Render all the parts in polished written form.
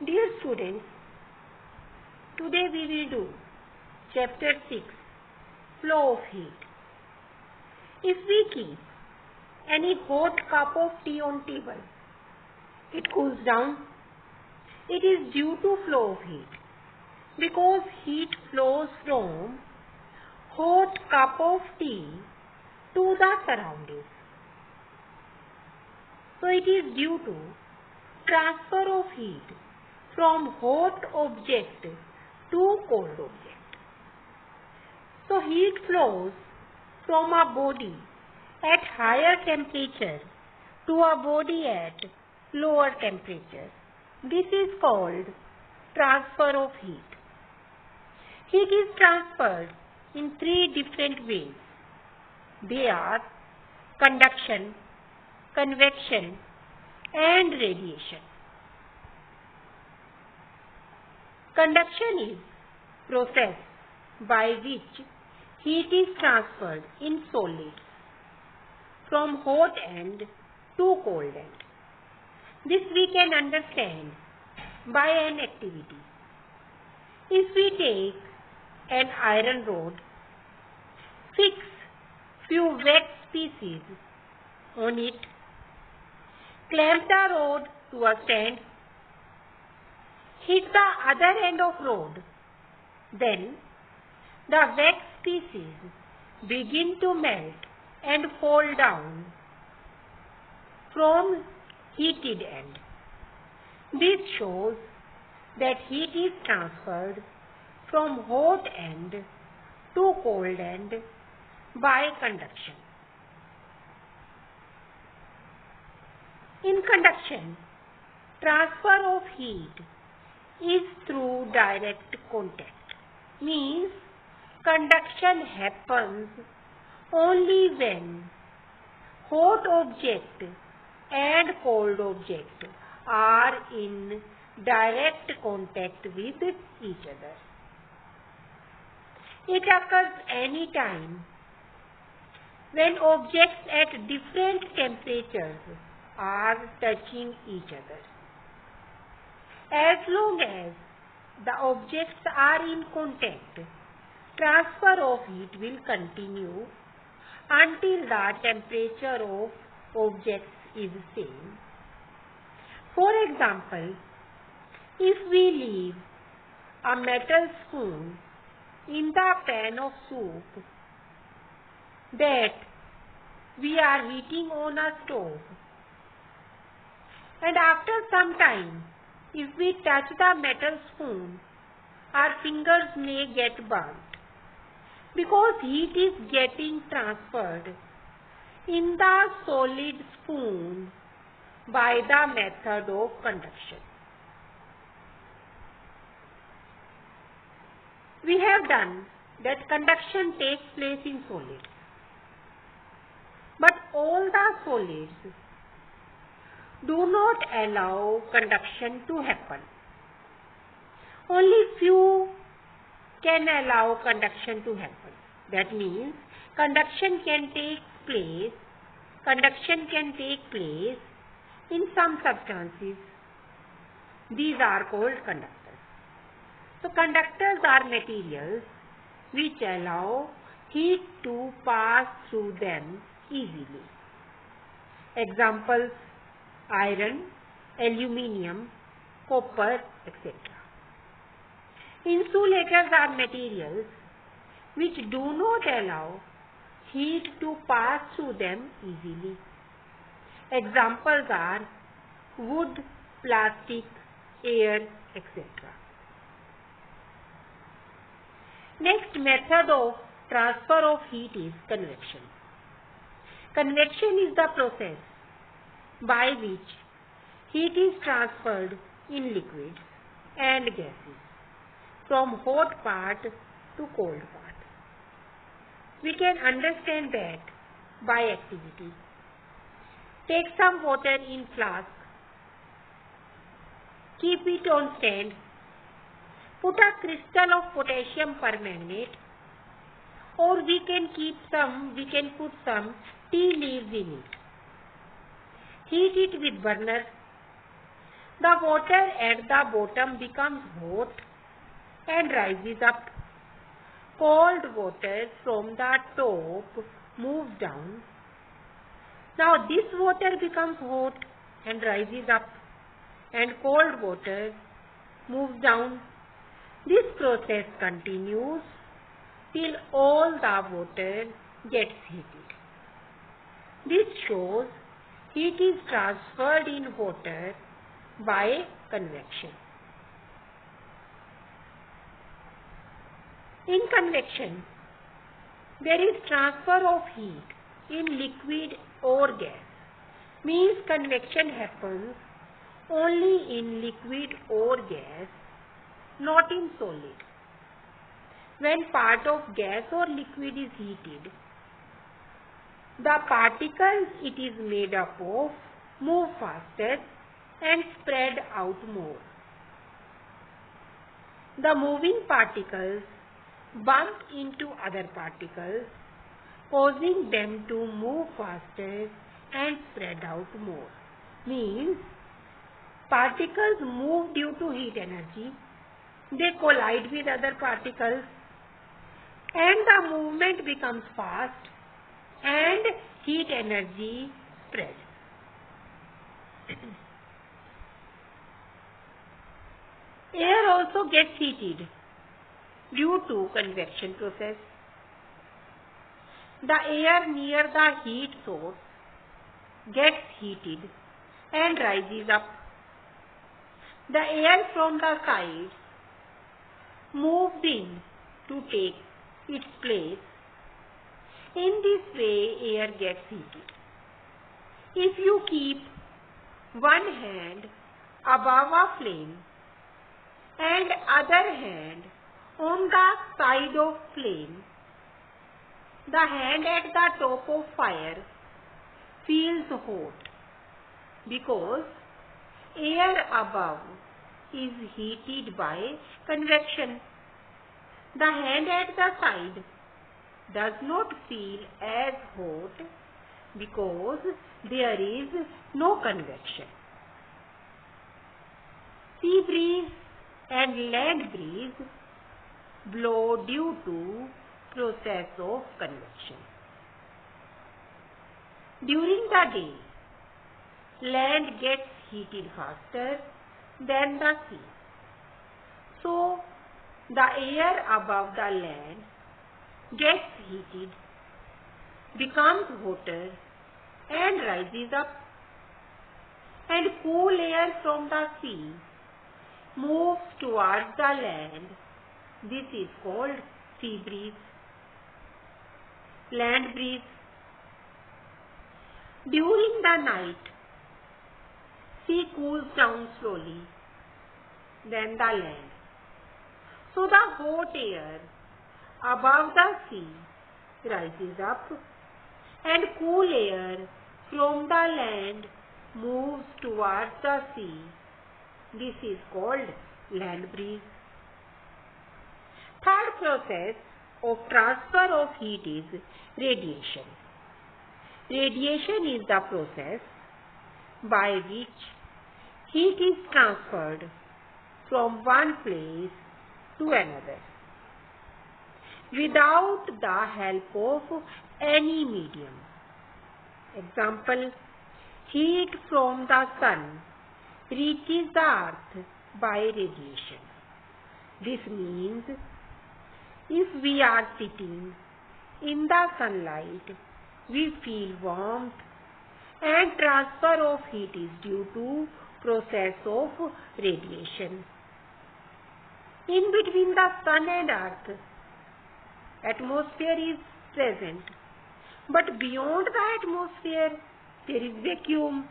Dear students, today we will do chapter 6, flow of heat. If we keep any hot cup of tea on table, it cools down. It is due to flow of heat because heat flows from hot cup of tea to the surroundings. So it is due to transfer of heat from hot object to cold object. So heat flows from a body at higher temperature to a body at lower temperature. This is called transfer of heat. Heat is transferred in three different ways. They are conduction, convection, and radiation. Conduction is process by which heat is transferred in solids from hot end to cold end. This we can understand by an activity. If we take an iron rod, fix few wax pieces on it, clamp the rod to a stand, hit the other end of rod, then the wax pieces begin to melt and fall down from heated end. This shows that heat is transferred from hot end to cold end by conduction. In conduction, transfer of heat is through direct contact. Means conduction happens only when hot object and cold object are in direct contact with each other. It occurs any time when objects at different temperatures are touching each other. As long as the objects are in contact, transfer of heat will continue until the temperature of objects is same. For example, if we leave a metal spoon in the pan of soup that we are heating on a stove, and after some time, if we touch the metal spoon, our fingers may get burnt because heat is getting transferred in the solid spoon by the method of conduction. We have done that conduction takes place in solids, but all the solids do not allow conduction to happen. Only few can allow conduction to happen. That means conduction can take place in some substances. These are called conductors. So conductors are materials which allow heat to pass through them easily. Examples: iron, aluminium, copper, etc. Insulators are materials which do not allow heat to pass through them easily. Examples are wood, plastic, air, etc. Next method of transfer of heat is convection. Convection is the process by which heat is transferred in liquids and gases from hot part to cold part. We can understand that by activity. Take some water in flask, keep it on stand, put a crystal of potassium permanganate, or we can put some tea leaves in it. Heat it with burner. The water at the bottom becomes hot and rises up. Cold water from the top moves down. Now this water becomes hot and rises up, and cold water moves down. This process continues till all the water gets heated. This shows heat is transferred in water by convection. In convection, there is transfer of heat in liquid or gas. Means convection happens only in liquid or gas, not in solid. When part of gas or liquid is heated, the particles it is made up of move faster and spread out more. The moving particles bump into other particles, causing them to move faster and spread out more. Means particles move due to heat energy, they collide with other particles, and the movement becomes fast and heat energy spreads. Air also gets heated due to convection process. The air near the heat source gets heated and rises up. The air from the sides moves in to take its place. In this way, air gets heated. If you keep one hand above a flame and other hand on the side of flame, the hand at the top of fire feels hot because air above is heated by convection. The hand at the side does not feel as hot because there is no convection. Sea breeze and land breeze blow due to process of convection. During the day, land gets heated faster than the sea. So, the air above the land gets heated, becomes hotter and rises up, and cool air from the sea moves towards the land. This is called sea breeze. Land breeze. During the night, sea cools down slowly, then the land. So the hot air above the sea rises up and cool air from the land moves towards the sea. This is called land breeze. Third process of transfer of heat is radiation. Radiation is the process by which heat is transferred from one place to another without the help of any medium. Example, heat from the sun reaches the earth by radiation. This means if we are sitting in the sunlight, we feel warmth, and transfer of heat is due to process of radiation. In between the sun and earth, atmosphere is present, but beyond the atmosphere, there is vacuum,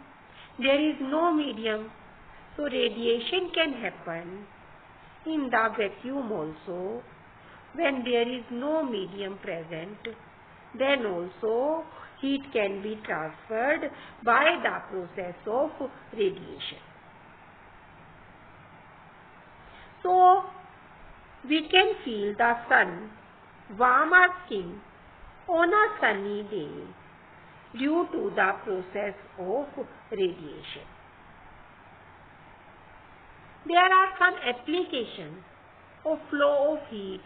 there is no medium, so radiation can happen in the vacuum also. When there is no medium present, then also heat can be transferred by the process of radiation. So, we can feel the sun warm our skin on a sunny day due to the process of radiation. There are some applications of flow of heat.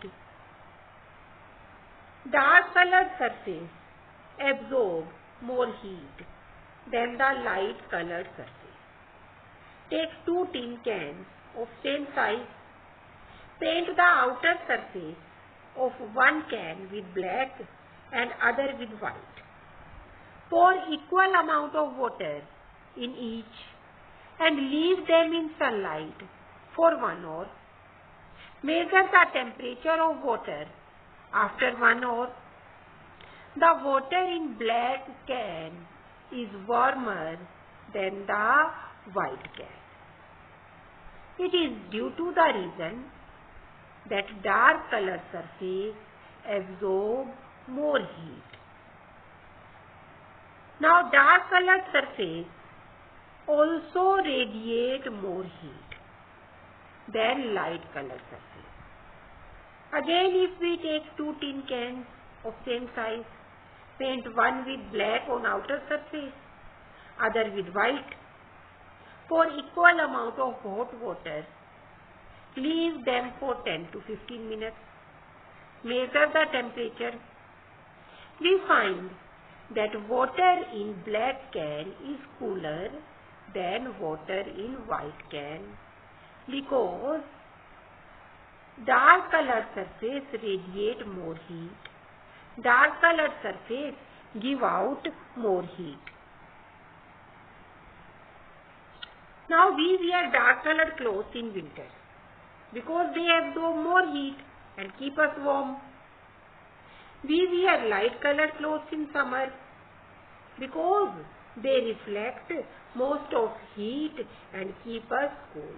Dark colored surface absorb more heat than the light colored surface. Take two tin cans of same size. Paint the outer surface of one can with black and other with white. Pour equal amount of water in each and leave them in sunlight for 1 hour. Measure the temperature of water after 1 hour. The water in black can is warmer than the white can. It is due to the reason that dark colored surface absorb more heat. Now dark colored surface also radiate more heat than light colored surface. Again, if we take two tin cans of same size, paint one with black on outer surface, other with white, pour equal amount of hot water, leave them for 10 to 15 minutes, measure the temperature. We find that water in black can is cooler than water in white can because dark colored surface radiate more heat. Dark colored surface give out more heat. Now we wear dark colored clothes in winter because they absorb more heat and keep us warm. We wear light colored clothes in summer because they reflect most of heat and keep us cool.